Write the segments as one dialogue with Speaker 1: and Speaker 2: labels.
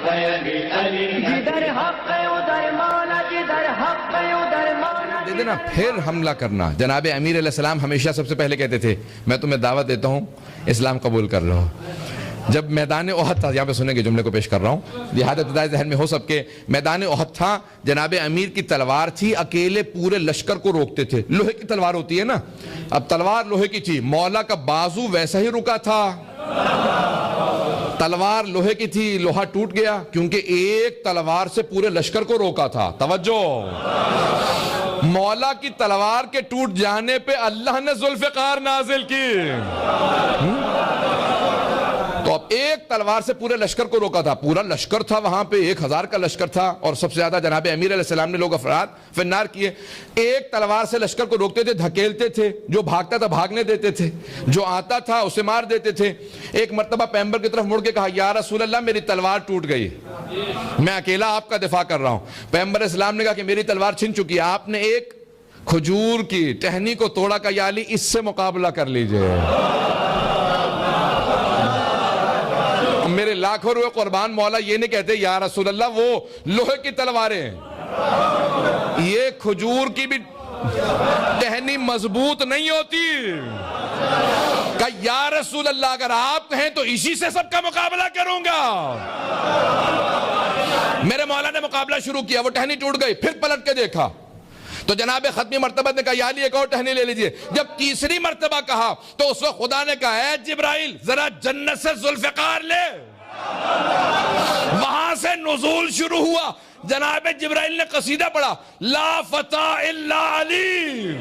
Speaker 1: جدھر حق ادھر مولا، جدھر حق ادھر مولا
Speaker 2: دے دینا پھر حملہ کرنا. جناب امیر علیہ السلام ہمیشہ سب سے پہلے کہتے تھے میں تمہیں دعوت دیتا ہوں اسلام قبول کر لو. جب میدان احد تھا، یہاں پہ سنیں گے جملے کو پیش کر رہا ہوں، لہٰذا ابتدائی ذہن میں ہو سب کے، میدان احد تھا، جناب امیر کی تلوار تھی، اکیلے پورے لشکر کو روکتے تھے. لوہے کی تلوار ہوتی ہے نا، اب تلوار لوہے کی تھی، مولا کا بازو ویسا ہی رکا تھا، تلوار لوہے کی تھی، لوہا ٹوٹ گیا کیونکہ ایک تلوار سے پورے لشکر کو روکا تھا. توجہ، مولا کی تلوار کے ٹوٹ جانے پہ اللہ نے ذوالفقار نازل کی. تو اب ایک تلوار سے پورے لشکر کو روکا تھا، پورا لشکر تھا وہاں پہ، 1000 کا لشکر تھا، اور سب سے زیادہ جناب امیر علیہ السلام نے لوگ افراد فنار کیے. ایک تلوار سے لشکر کو روکتے تھے، دھکیلتے تھے، جو بھاگتا تھا بھاگنے دیتے تھے، جو آتا تھا اسے مار دیتے تھے. ایک مرتبہ پیغمبر کی طرف مڑ کے کہا یا رسول اللہ میری تلوار ٹوٹ گئی، میں اکیلا آپ کا دفاع کر رہا ہوں. پیغمبر اسلام نے کہا کہ میری تلوار چھن چکی ہے. آپ نے ایک کھجور کی ٹہنی کو توڑا کہ یا علی اس سے مقابلہ کر لیجئے. میرے لاکھوں روئے قربان، مولا یہ نہیں کہتے یا رسول اللہ وہ لوہے کی تلواریں، یہ کھجور کی بھی ٹہنی مضبوط نہیں ہوتی. کہ یا رسول اللہ اگر آپ کہیں تو اسی سے سب کا مقابلہ کروں گا. میرے مولا نے مقابلہ شروع کیا، وہ ٹہنی ٹوٹ گئی، پھر پلٹ کے دیکھا تو جناب ختمی مرتبہ نے کہا یا علی ایک اور ٹہنی لے لیجئے. جب تیسری مرتبہ کہا تو اس وقت خدا نے کہا اے جبرائیل ذرا جنت سے ذوالفقار لے. وہاں سے نزول شروع ہوا. جناب جبرائیل نے قصیدہ پڑھا، لا فتح الا علی،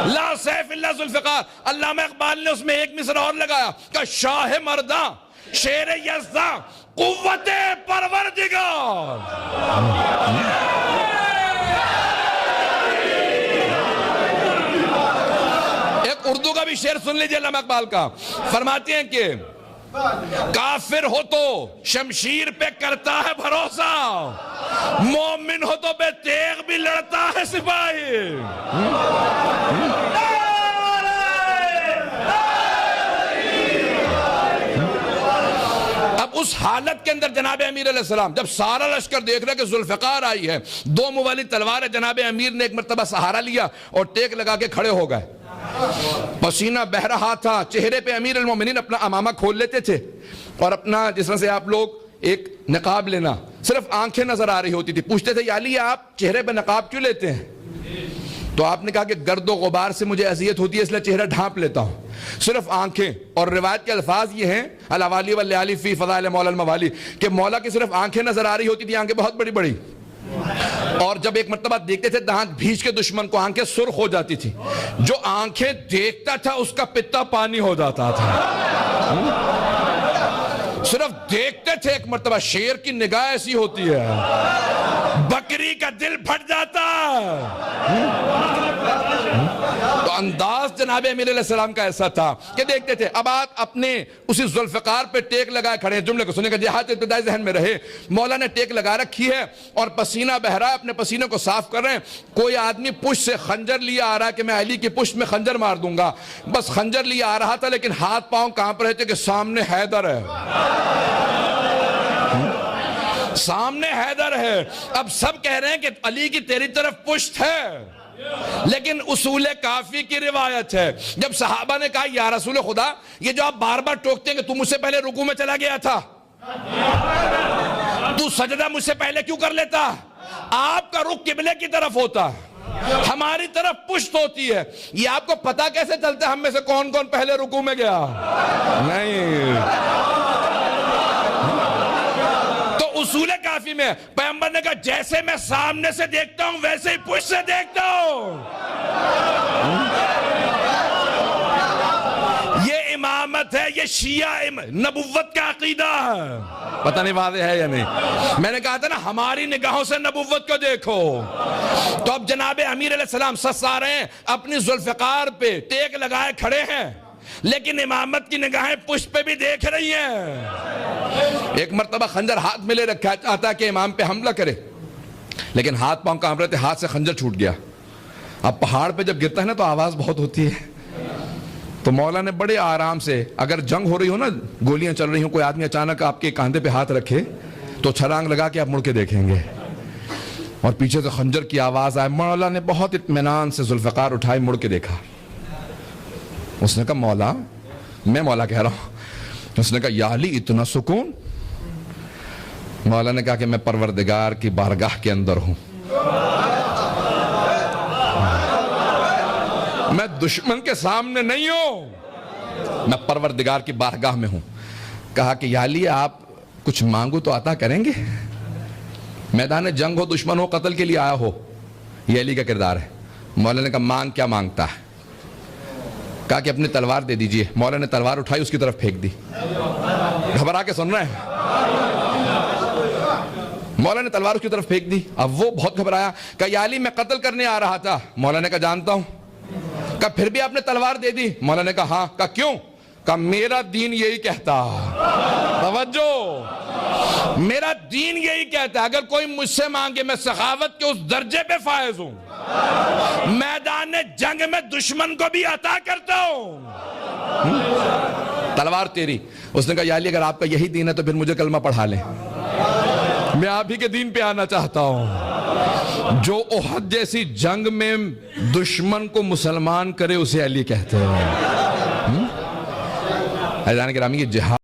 Speaker 2: لا سیف الا ذوالفقار. علامہ اقبال نے اس میں ایک مصرع اور لگایا کہ شاہ مرداں، شیر یزداں، قوت پروردگار. اردو کا بھی شعر سن لیجئے علامہ اقبال کا. فرماتے ہیں کہ کافر ہو تو شمشیر پہ کرتا ہے بھروسہ، مومن ہو تو بے تیغ بھی لڑتا ہے سپاہی. اب اس حالت کے اندر جناب امیر علیہ السلام جب سارا لشکر دیکھ رہا کہ ذوالفقار آئی ہے، 2 موالی تلوار ہے، جناب امیر نے ایک مرتبہ سہارا لیا اور ٹیک لگا کے کھڑے ہو گئے. پسینہ بہ رہا تھا، چہرے پہ امیر المومنین اپنا امامہ کھول لیتے تھے اور اپنا جس طرح سے آپ لوگ ایک نقاب لینا، صرف آنکھیں نظر آ رہی ہوتی تھی. پوچھتے تھے یا علی آپ چہرے پہ نقاب کیوں لیتے ہیں؟ تو آپ نے کہا کہ گرد و غبار سے مجھے اذیت ہوتی ہے اس لیے چہرہ ڈھانپ لیتا ہوں، صرف آنکھیں. اور روایت کے الفاظ یہ ہیں الاوالی واللیالی فی فضائل مولا الموالی، کہ مولا کی صرف آنکھیں نظر آ رہی ہوتی تھی، آنکھیں بہت بڑی بڑی، اور جب ایک مرتبہ دیکھتے تھے دانت بھیج کے دشمن کو آنکھیں سرخ ہو جاتی تھی. جو آنکھیں دیکھتا تھا اس کا پتا پانی ہو جاتا تھا. صرف دیکھتے تھے. ایک مرتبہ شیر کی نگاہ ایسی ہوتی ہے بکری کا دل پھٹ جاتا. تو انداز جناب امیر علیہ السلام کا ایسا تھا کہ دیکھتے تھے. اب آپ اپنے اسی ذوالفقار پہ ٹیک لگائے کھڑے ہیں. جملے کو سنیں گے جہاد ابتدائی ذہن میں رہے. مولا نے ٹیک لگا رکھی ہے اور پسینہ بہ رہا ہے، اپنے پسینے کو صاف کر رہے ہیں. کوئی آدمی پشت سے خنجر لیا آ رہا ہے کہ میں علی کی پشت میں خنجر مار دوں گا. بس خنجر لیا آ رہا تھا لیکن ہاتھ پاؤں کانپ رہے تھے کہ سامنے حیدر ہے، سامنے حیدر ہے. اب سب کہہ رہے ہیں کہ علی کی تیری طرف پشت ہے، لیکن اصول کافی کی روایت ہے. جب صحابہ نے کہا یا رسول خدا یہ جو آپ بار بار ٹوکتے ہیں کہ تو مجھ سے پہلے رکوع میں چلا گیا تھا، تو سجدہ مجھ سے پہلے کیوں کر لیتا؟ آپ کا رخ قبلے کی طرف ہوتا، ہماری طرف پشت ہوتی ہے. یہ آپ کو پتا کیسے چلتا ہے ہم میں سے کون کون پہلے رکوع میں گیا؟ نہیں. اصول کافی میں پیغمبر نے کہا جیسے میں سامنے سے دیکھتا ہوں ویسے ہی پشت سے دیکھتا ہوں. یہ امامت ہے، یہ شیعہ نبوت کا عقیدہ ہے. پتہ نہیں واضح ہے یا نہیں؟ میں نے کہا تھا نا ہماری نگاہوں سے نبوت کو دیکھو. تو اب جناب امیر علیہ السلام سس آ رہے ہیں، اپنی ذوالفقار پہ ٹیک لگائے کھڑے ہیں، لیکن امامت کی نگاہیں پشت پہ بھی دیکھ رہی ہیں. ایک مرتبہ خنجر ہاتھ میں لے رکھا، چاہتا کہ امام پہ حملہ کرے، لیکن ہاتھ پاؤں کانپ رہے تھے، ہاتھ سے خنجر چھوٹ گیا. اب پہاڑ پہ جب گرتا ہے نا تو آواز بہت ہوتی ہے. تو مولا نے بڑے آرام سے، اگر جنگ ہو رہی ہو نا، گولیاں چل رہی ہوں، کوئی آدمی اچانک آپ کے کاندھے پہ ہاتھ رکھے تو چھلانگ لگا کے آپ مڑ کے دیکھیں گے اور پیچھے سے خنجر کی آواز آئے. مولا نے بہت اطمینان سے ذوالفقار اٹھائی, مڑ کے دیکھا. اس نے کہا مولا, میں مولا کہہ رہا ہوں. اس نے کہا یا علی اتنا سکون. مولا نے کہا کہ میں پروردگار کی بارگاہ کے اندر ہوں, میں دشمن کے سامنے نہیں ہوں, میں پروردگار کی بارگاہ میں ہوں. کہا کہ یا علی آپ کچھ مانگو تو عطا کریں گے؟ میدان جنگ ہو, دشمن ہو, قتل کے لیے آیا ہو, یہ علی کا کردار ہے. مولا نے کہا مانگ کیا مانگتا ہے؟ کہا کہ اپنی تلوار دے دیجئے. مولا نے تلوار اٹھائی, اس کی طرف پھینک دی. گھبرا کے سن رہے ہیں؟ مولا نے تلوار اس کی طرف پھینک دی. اب وہ بہت گھبرایا. کہا یا علی میں قتل کرنے آ رہا تھا. مولا نے کہا جانتا ہوں. کہا پھر بھی آپ نے تلوار دے دی؟ مولا نے کہا ہاں. کہا کیوں؟ کہا میرا دین یہی کہتا. توجہ, میرا دین یہی کہتا ہے اگر کوئی مجھ سے مانگے میں سخاوت کے اس درجے پہ فائز ہوں, میدان جنگ میں دشمن کو بھی عطا کرتا ہوں. تلوار تیری. اس نے کہا یا علی اگر آپ کا یہی دین ہے تو پھر مجھے کلمہ پڑھا لیں, میں آپ ہی کے دین پہ آنا چاہتا ہوں. جو احد جیسی جنگ میں دشمن کو مسلمان کرے اسے علی کہتے ہیں. عزیزان گرامی, یہ جہاد